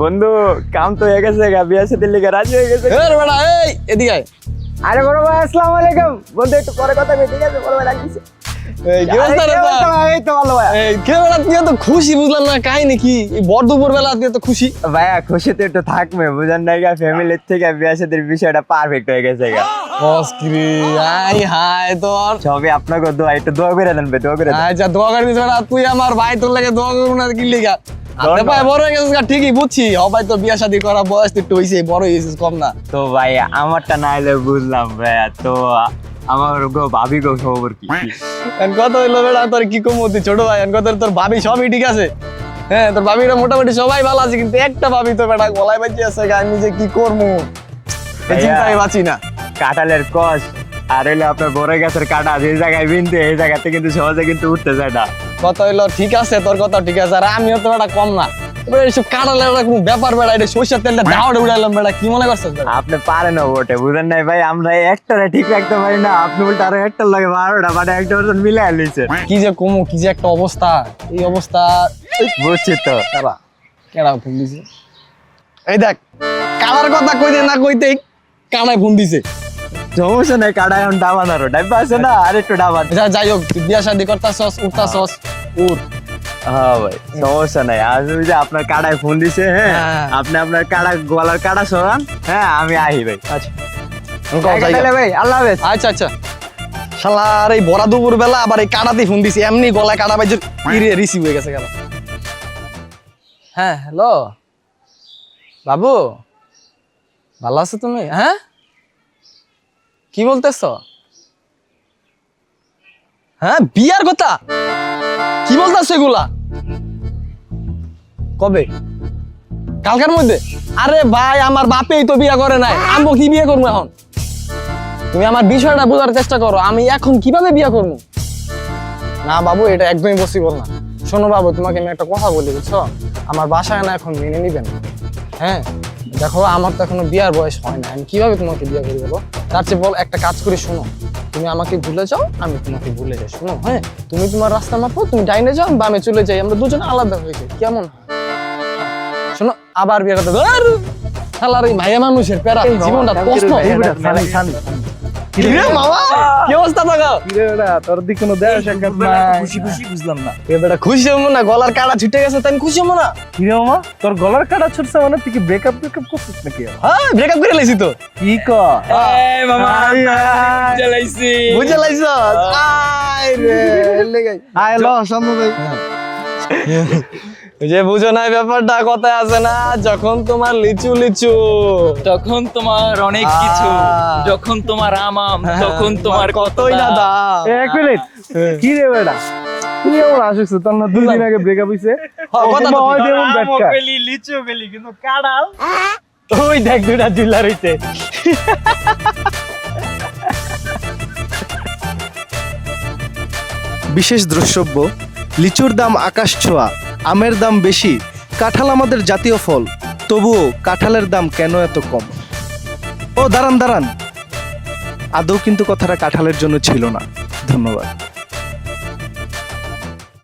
বন্ধু কাম তো হয়ে গেছে, বিয়ে সাথে লিখে রাজি হয়ে গেছে। এদিকে আয়। আরে বড় ভাই আসসালামু আলাইকুম। বন্ধু একটু পরে কথা কই, ঠিক আছে? বড় ভাই ডাকছে। কি অবস্থা রে তোর? এই তো ভালো ভাই। কে বেলা তুই তো খুশি, বুঝলাম না কাহিনী কি? এই বড় দুপুর বেলা তুই তো খুশি? ভাইয়া খুশিতে একটু থাকবে, বুঝেন নাই গা, ফ্যামিলির থেকে বিয়ে সাথে বিষয়টা পারফেক্ট হয়ে গেছে গা। অস্ক্রি আই হাই তোর সবই আপনাকে দোয়া, একটু দোয়া করে দেন, দোয়া করে দেন। আচ্ছা দোয়া করে দিস বেটা, তুই আমার ভাই, তোর লাগে দোয়া করব না কি লিগা? আরে ভাই বড় হয়ে গেছিস, ঠিকই বুঝছি। ভাই তো বিয়া শাদী করা বয়স একটু হইছে, বড় হইছিস কম না। তো ভাই আমারটা না হলে বুঝলাম ভাইয়া, তো আমার গো ভাবি গো খবর কি? এখন কত হইলো বেটা তোর, কি কম তুই ছোট ভাই? এখন কত তোর ভাবি সবই ঠিক আছে? হ্যাঁ তোর ভাবিরা মোটামুটি সবাই ভালো আছে, কিন্তু একটা ভাবি তো বেটা গলায় বাজে আছে। আমি যে কি করবো এই চিন্তায় বাঁচি না। কাঁঠালের কষ আর হইলো আপনার বড় গাছের কাটা, যে জায়গায় বিনতে এই জায়গাতে কিন্তু সহজে কিন্তু উঠতে যায় না। কত হইলো ঠিক আছে, তোর কথা ঠিক আছে, আর আমিও তো বেটা কম না। এইসব কাটালে কোনো ব্যাপার বেড়া, এটা সরষের তেলটা দাওয়াটা উড়াইলাম বেড়া, কি মনে করছিস? আপনি পারেন বটে, বুঝেন নাই ভাই, আমরা একটারে ঠিক রাখতে পারি না, আপনি উল্টা আরো একটার লাগে 12টা মানে একটা পার্সেন্ট মিলে আলিছে। কি যে কমু, কি যে একটা অবস্থা, এই অবস্থা বুঝছি তো। কেডা ফোন দিছে? এই দেখ, কাটার কথা কইতে না কইতেই কানায় ফোন দিছে। সমস্যা নাই, কাটা এখন ডাবানারও ডাইবা আছে না, আর একটু ডাবান। যাই হোক, তুই বিয়া শাদী করতাছস, উঠতাছস, উঠ। হ্যাঁ ভাই সমস্যা নাই, আজ ওই যে আপনার কাটায় ফোন দিছে, হ্যাঁ আপনি আপনার কাটা গলার কাটা সরান, হ্যাঁ আমি আহি ভাই। আচ্ছা ভাই আল্লাহ হাফেজ। আচ্ছা আচ্ছা। শালার এই বড়া দুপুর বেলা আবার এই কাটাতেই ফোন দিছি, এমনি গলায় কাটা বাজে রিসিভ হয়ে গেছে গেল। হ্যাঁ হ্যালো বাবু, ভালো আছো তুমি? হ্যাঁ কি বলতেছ? হ্যাঁ বিয়ার কথা কি বলতেছ এগুলা? কবে? কালকের মধ্যে? আরে ভাই আমার বাপেই তো বিয়া করে নাই, আমি কি বিয়ে করবো এখন? তুমি আমার বিষয়টা বোঝার চেষ্টা করো, আমি এখন কিভাবে বিয়া করবো? না বাবু এটা একদমই পসিবল না। শোনো বাবু, তোমাকে আমি একটা কথা বলি, বুঝছো? আমার বাসায় না এখন মেনে নিবেন। হ্যাঁ দেখো, আমার তো এখনো বিয়ার বয়স হয় না, আমি কিভাবে তোমাকে বিয়া করি বলো? তার চেয়ে বল একটা কাজ করে, শোনো, তুমি আমাকে ভুলে যাও, আমি তোমাকে ভুলে যাই। শোনো, হ্যাঁ তুমি তোমার রাস্তা মাপো, তুমি ডাইনে যাও, বামে চলে যাই, আমরা দুজন আলাদা হয়ে যাই, কেমন হয়? শোনো আবার বিয়ে করতে শালার এই ভাইয়া মানুষের প্যারা, জীবনটা কষ্ট। কি অবস্থা থাকো? তোর দিক কোনো দেয়া সাক্ষাৎ নাই। খুশি খুশি বুঝলাম না। এ বেটা খুশি হবো না? গলার কাটা ছুটে গেছে তাই আমি খুশি হবো না? কিরে মামা, তোর গলার কাটা ছুটছে মানে তুই কি ব্রেকআপ করছিস নাকি? হ্যাঁ ব্রেকআপ করে লাইছি তো। কি এই মামা জ্বালাইছি, বুঝে লাইছ? আয় রে লেগে আয় ল সামনে ভাই। যে বুঝো না ব্যাপারটা, কথায় আছে না, যখন তোমার লিচু লিচু তখন তোমার অনেক কিছু, যখন তোমার আম তখন তোমার কতই না দাম। এক মিনিট, কি রে বেটা তুই এমন আসিস? তোর না 2 দিন আগে ব্রেকআপ হইছে। কথা তো হয় যেমন ব্যাটকা। লিচু গেলি কিন্তু কাড়াল ওই দেখ দুটা জিল্লা রইছে। বিশেষ দ্রষ্টব্য, লিচুর দাম আকাশ ছোঁয়া, আমের দাম বেশি, কাঁঠাল আমাদের জাতীয় ফল, তবুও কাঁঠালের দাম কেন এত কম? ও দাঁড়ান, আদৌ কিন্তু কথাটা কাঁঠালের জন্য ছিল না। ধন্যবাদ।